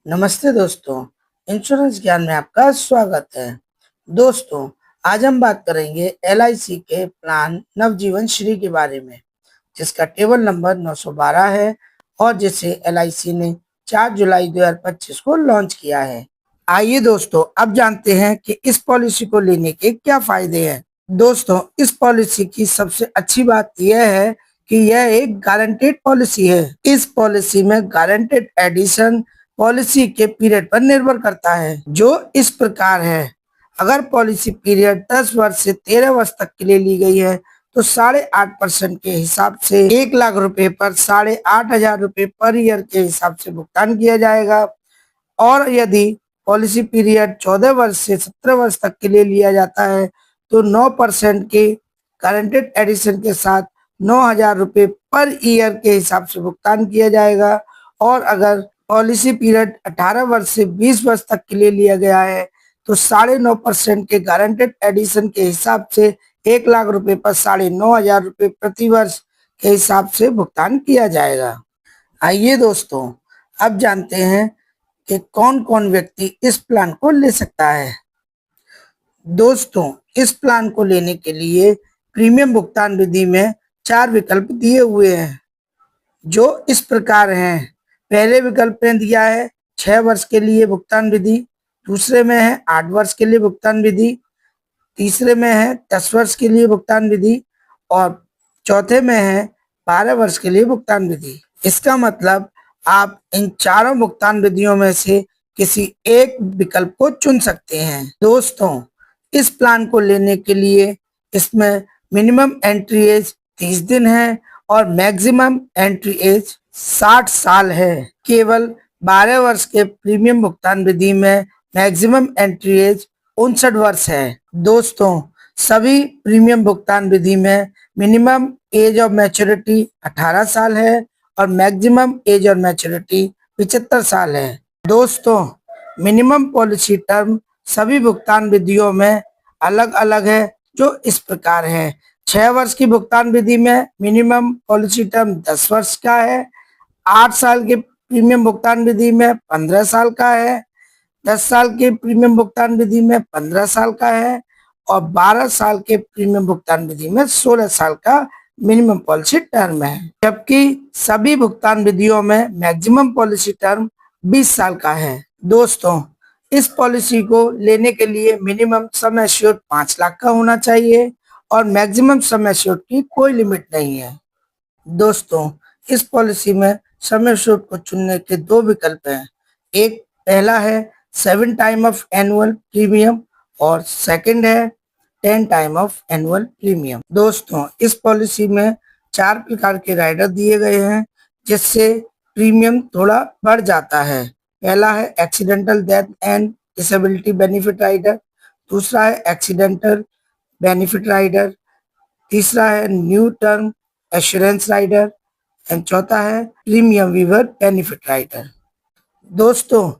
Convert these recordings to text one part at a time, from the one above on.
नमस्ते दोस्तों, इंश्योरेंस ज्ञान में आपका स्वागत है। दोस्तों, आज हम बात करेंगे एलआईसी के प्लान नवजीवन श्री के बारे में, जिसका टेबल नंबर 912 है और जिसे एलआईसी ने 4 जुलाई 2025 को लॉन्च किया है। आइए दोस्तों, अब जानते हैं कि इस पॉलिसी को लेने के क्या फायदे हैं। दोस्तों, इस पॉलिसी की सबसे अच्छी बात यह है कि यह एक गारंटेड पॉलिसी है। इस पॉलिसी में गारंटेड एडिशन पॉलिसी के पीरियड पर निर्भर करता है, जो इस प्रकार है। अगर पॉलिसी पीरियड 10 वर्ष से 13 वर्ष तक के लिए ली गई है तो 8.5% के हिसाब से 1 लाख रुपए पर 8,500 रुपए पर ईयर के हिसाब से भुगतान किया जाएगा। और यदि पॉलिसी पीरियड 14 वर्ष से 17 वर्ष तक के लिए लिया जाता है तो 9% के गारंटेड एडिशन के साथ 9,000 रुपए पर ईयर के हिसाब से भुगतान किया जाएगा। और अगर पॉलिसी पीरियड 18 वर्ष से 20 वर्ष तक के लिए लिया गया है तो 9.5% के गारंटेड एडिशन के हिसाब से 1 लाख रुपए पर 9,500 रुपए प्रति वर्ष के हिसाब से भुगतान किया जाएगा। आइए दोस्तों, अब जानते हैं कि कौन कौन व्यक्ति इस प्लान को ले सकता है। दोस्तों, इस प्लान को लेने के लिए प्रीमियम भुगतान विधि में 4 विकल्प दिए हुए हैं, जो इस प्रकार हैं। पहले विकल्प में दिया है 6 वर्ष के लिए भुगतान विधि, दूसरे में है 8 वर्ष के लिए भुगतान विधि, तीसरे में है 10 वर्ष के लिए भुगतान विधि और चौथे में है 12 वर्ष के लिए भुगतान विधि। इसका मतलब आप इन चारों भुगतान विधियों में से किसी एक विकल्प को चुन सकते हैं। दोस्तों, इस प्लान को लेने के लिए इसमें मिनिमम एंट्री एज 30 दिन है और मैक्सिमम एंट्री एज 60 साल है। केवल 12 वर्ष के प्रीमियम भुगतान विधि में मैक्सिमम एंट्री एज 59 वर्ष है। दोस्तों, सभी प्रीमियम भुगतान विधि में मिनिमम एज ऑफ मैच्योरिटी 18 साल है और मैक्सिमम एज ऑफ मैच्योरिटी 75 साल है। दोस्तों, मिनिमम पॉलिसी टर्म सभी भुगतान विधियों में अलग अलग है, जो इस प्रकार है। 6 वर्ष की भुगतान विधि में मिनिमम पॉलिसी टर्म 10 वर्ष का है, 8 साल के प्रीमियम भुगतान विधि में 15 साल का है, 10 साल के प्रीमियम भुगतान विधि में 15 साल का है और 12 साल के प्रीमियम भुगतान विधि में 16 साल का मिनिमम पॉलिसी टर्म है। जबकि सभी भुगतान विधियों में मैक्सिमम पॉलिसी टर्म 20 साल का है। दोस्तों, इस पॉलिसी को लेने के लिए मिनिमम सम एश्योर्ड 5 लाख का होना चाहिए और मैक्सिमम सम एश्योर्ड की कोई लिमिट नहीं है। दोस्तों, इस पॉलिसी में सम एश्योर्ड को चुनने के 2 विकल्प हैं। एक पहला है 7 टाइम ऑफ एनुअल प्रीमियम और सेकंड है 10 टाइम ऑफ एनुअल प्रीमियम। दोस्तों, इस पॉलिसी में 4 प्रकार के राइडर दिए गए हैं, जिससे प्रीमियम थोड़ा बढ़ जाता है। पहला है accidental death and disability benefit rider, दूसरा है एक्सीडेंटल बेनिफिट राइडर, तीसरा है new term assurance rider and चौथा है प्रीमियम वीवर बेनिफिट राइडर। दोस्तों,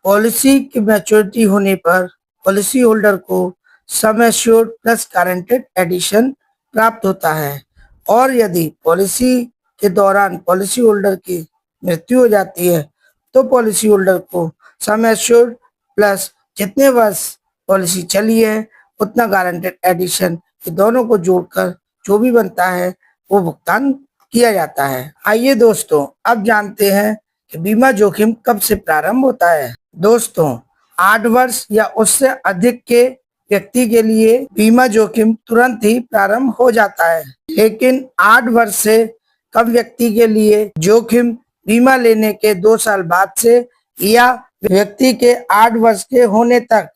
पॉलिसी की मैच्योरिटी होने पर पॉलिसी होल्डर को sum assured plus guaranteed addition प्राप्त होता है और यदि पॉलिसी के दौरान पॉलिसी होल्डर की मृत्यु हो जाती है तो पॉलिसी होल्डर को सम एश्योर्ड प्लस जितने वर्ष पॉलिसी चली है उतना गारंटेड एडिशन, ये दोनों को जोड़कर जो भी बनता है वो भुगतान किया जाता है। आइए दोस्तों, अब जानते हैं कि बीमा जोखिम कब से प्रारंभ होता है। दोस्तों, 8 वर्ष या उससे अधिक के व्यक्ति के लिए बीमा जोखिम तुरंत ही प्रारंभ हो जाता है, लेकिन 8 वर्ष से कम व्यक्ति के लिए जोखिम बीमा लेने के 2 साल बाद से या व्यक्ति के 8 वर्ष के होने तक,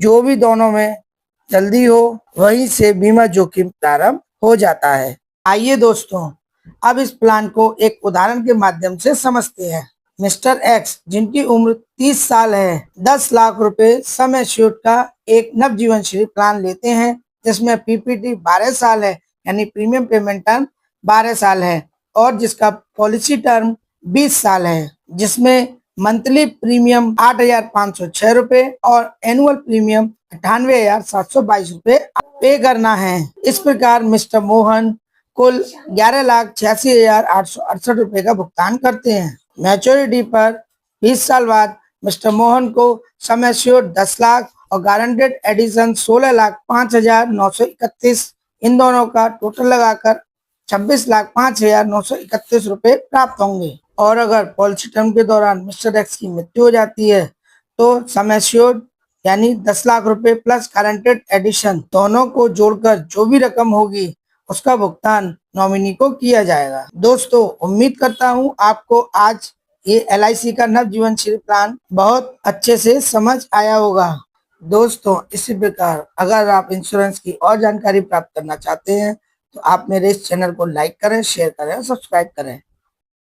जो भी दोनों में जल्दी हो, वहीं से बीमा जोखिम प्रारंभ हो जाता है। आइए दोस्तों, अब इस प्लान को एक उदाहरण के माध्यम से समझते हैं। मिस्टर एक्स, जिनकी उम्र 30 साल है, 10 लाख रुपए सम एश्योर्ड का एक नवजीवन श्री प्लान लेते हैं, जिसमें पीपीटी 12 साल है, यानी प्रीमियम पेमेंट टर्म 12 साल है और जिसका पॉलिसी टर्म 20 साल है, जिसमें मंथली प्रीमियम 8,506 रुपए और एनुअल प्रीमियम 98,722 रुपए पे करना है। इस प्रकार मिस्टर मोहन कुल 11,86,868 रुपए का भुगतान करते हैं। मैच्योरिटी पर 20 साल बाद मिस्टर मोहन को सम एश्योर्ड 10 लाख और गारंटेड एडिशन 16,05,931, इन दोनों का टोटल लगाकर 26,05,931 रुपए प्राप्त होंगे। और अगर पॉलिसी टर्म के दौरान मिस्टर एक्स की मृत्यु हो जाती है तो सम एश्योर्ड यानी 10 लाख रुपए प्लस गारंटेड एडिशन दोनों को जोड़कर जो भी रकम होगी उसका भुगतान नॉमिनी को किया जाएगा। दोस्तों, उम्मीद करता हूं आपको आज ये LIC का नवजीवन श्री प्लान बहुत अच्छे से समझ आया होगा। दोस्तों, इसी प्रकार अगर आप इंश्योरेंस की और जानकारी प्राप्त करना चाहते हैं तो आप मेरे इस चैनल को लाइक करें, शेयर करें और सब्सक्राइब करें।